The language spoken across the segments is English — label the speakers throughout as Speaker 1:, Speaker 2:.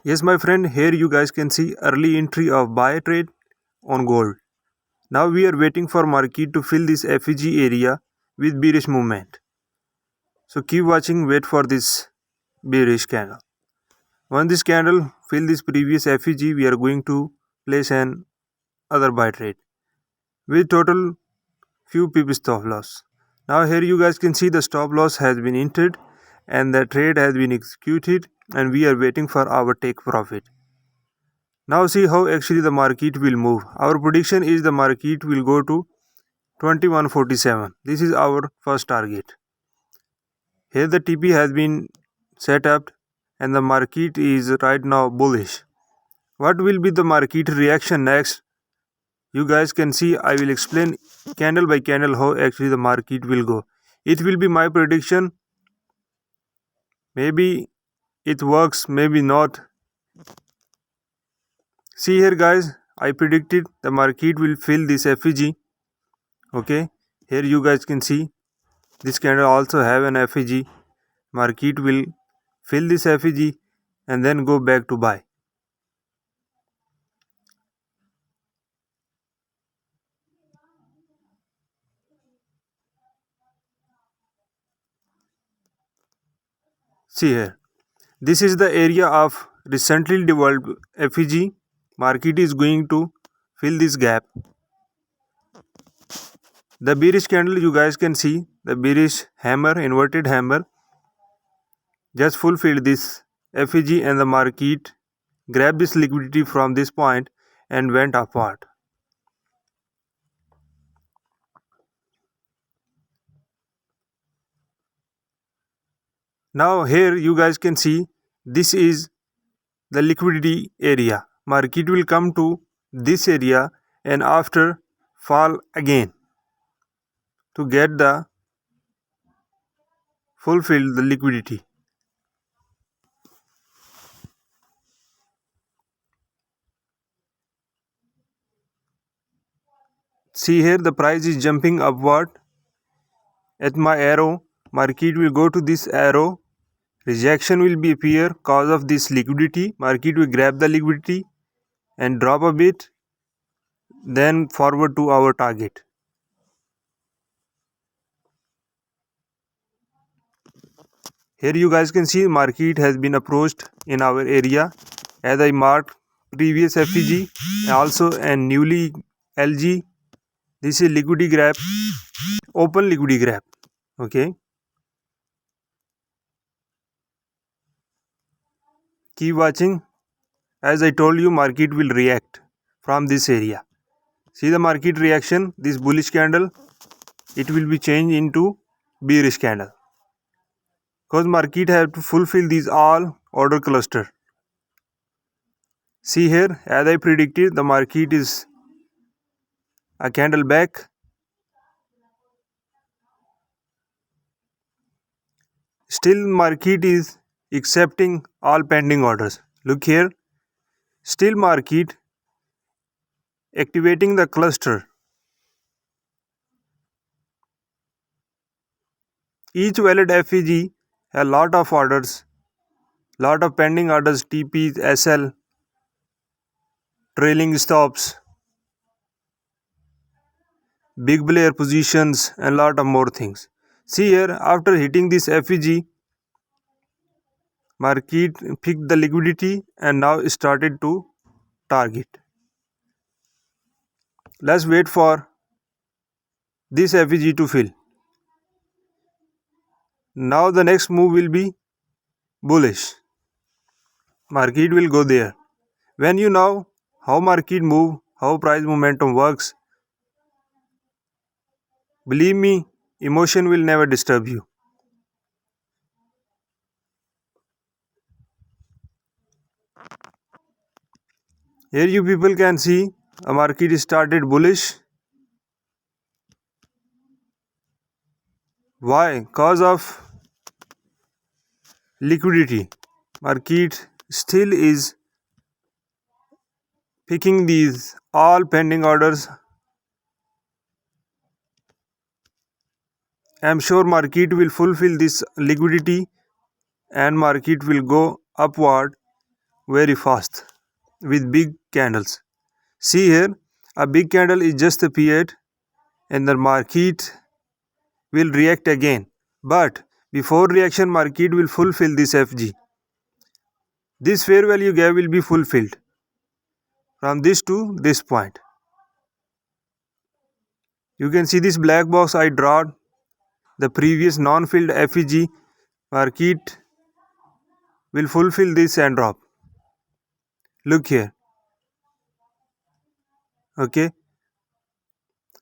Speaker 1: Yes, my friend, here you guys can see early entry of buy trade on gold. Now we are waiting for market to fill this FEG area with bearish movement. So keep watching, wait for this bearish candle. Once this candle fill this previous FEG, we are going to place an other buy trade with total few pip stop loss. Now here you guys can see the stop loss has been entered and the trade has been executed and we are waiting for our take profit. Now see how actually the market will move. Our prediction is the market will go to 2147. This is our first target. Here the TP has been set up and the market is right now bullish. What will be the market reaction next? You guys can see I will explain candle by candle how actually the market will go. It will be my prediction. Maybe it works, maybe not. See here guys, I predicted the market will fill this FEG. Okay, here you guys can see this candle also have an FEG. Market will fill this FEG and then go back to buy. See here, this is the area of recently developed FEG. Market is going to fill this gap. The bearish candle you guys can see, the bearish hammer, inverted hammer, just fulfilled this FEG and the market grabbed this liquidity from this point and went upward. Now here you guys can see this is the liquidity area. Market will come to this area and after fall again to get the fulfill the liquidity. See here the price is jumping upward at my arrow. Market will go to this arrow. Rejection will be appear cause of this liquidity. Market will grab the liquidity and drop a bit, then forward to our target. Here you guys can see market has been approached in our area as I marked previous FEG, also and newly LG. This is liquidity grab, open liquidity grab. Okay, keep watching. As I told you, market will react from this area. See the market reaction, this bullish candle, it will be changed into bearish candle. Because market have to fulfill these all order cluster. See here, as I predicted, the market is a candle back. Still market is accepting all pending orders. Look here, still market activating the cluster. Each valid FEG a lot of orders, lot of pending orders, TPs, SL, trailing stops, big player positions and lot of more things. See here, after hitting this FEG, market picked the liquidity and now started to target. Let's wait for this FEG to fill. Now the next move will be bullish. Market will go there. When you know how market move, how price momentum works, believe me, emotion will never disturb you. Here you people can see a market started bullish. Why? Cause of liquidity. Market still is picking these all pending orders. I am sure market will fulfill this liquidity and market will go upward very fast with big candles. See here, a big candle is just appeared and the market will react again. But before reaction, market will fulfill this FG. This fair value gap will be fulfilled from this to this point. You can see this black box I drawed the previous non-filled FEG. Market will fulfill this and drop. Look here. Okay.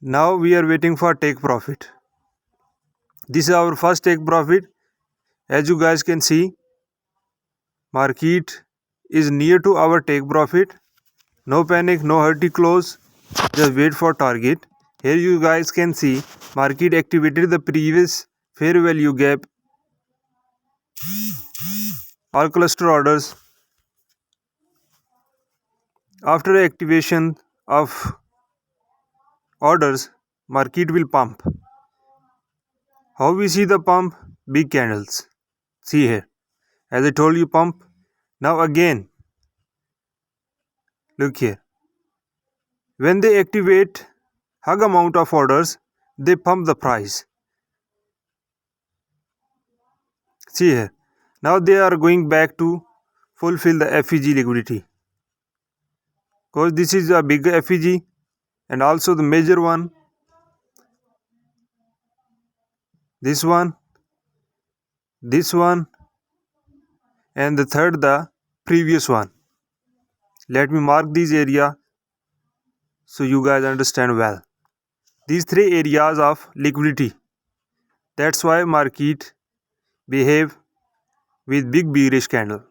Speaker 1: Now we are waiting for take profit. This is our first take profit. As you guys can see, market is near to our take profit. No panic, no hurry close. Just wait for target. Here you guys can see market activated the previous fair value gap. All cluster orders. After activation of orders, market will pump. How we see the pump? Big candles. See here. As I told you, pump. Now again, look here. When they activate hug amount of orders, they pump the price. See here. Now they are going back to fulfill the FEG liquidity. Because this is a big FEG and also the major one. This one, and the third the previous one. Let me mark these area so you guys understand well. These three areas of liquidity. That's why market behave with big bearish candle.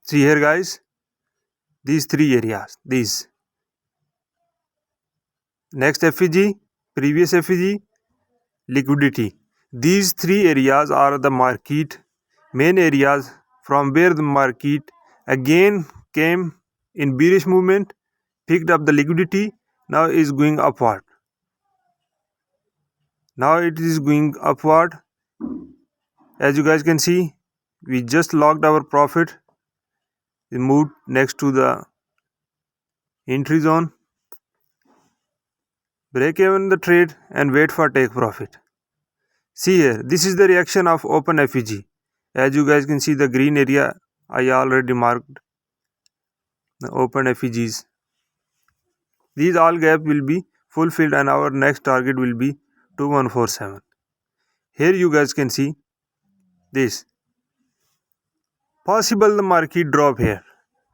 Speaker 1: See here guys, these three areas. These next FEG, previous FEG, liquidity. These three areas are the market main areas from where the market again came in bearish movement, picked up the liquidity, now is going upward. Now it is going upward. As you guys can see, we just locked our profit. We moved next to the entry zone. Break even the trade and wait for take profit. See here, this is the reaction of open FEG. As you guys can see the green area, I already marked the open FEGs. These all gap will be fulfilled and our next target will be 2147. Here you guys can see this. Possible the market drop here.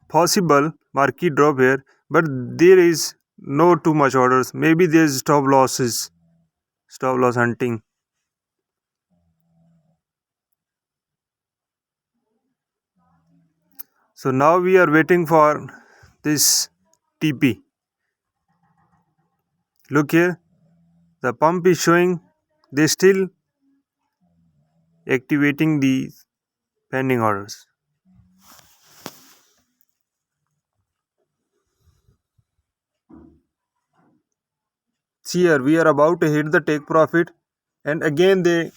Speaker 1: Possible market drop here, but there is no too much orders. Maybe there is stop losses, stop loss hunting. So now we are waiting for this TP. Look here, the pump is showing they still activating the pending orders. See here, we are about to hit the take profit and again they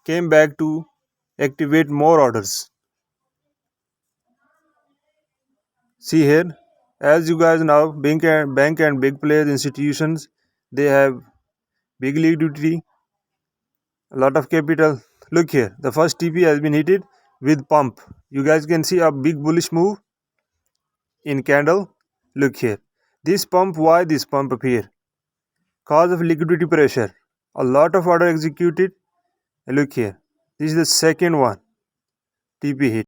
Speaker 1: came back to activate more orders. See here, as you guys know, bank and big players institutions, they have big liquidity, a lot of capital. Look here, the first TP has been hit with pump. You guys can see a big bullish move in candle. Look here, this pump, why this pump appear? Cause of liquidity pressure, a lot of order executed. Look here, this is the second one TP hit.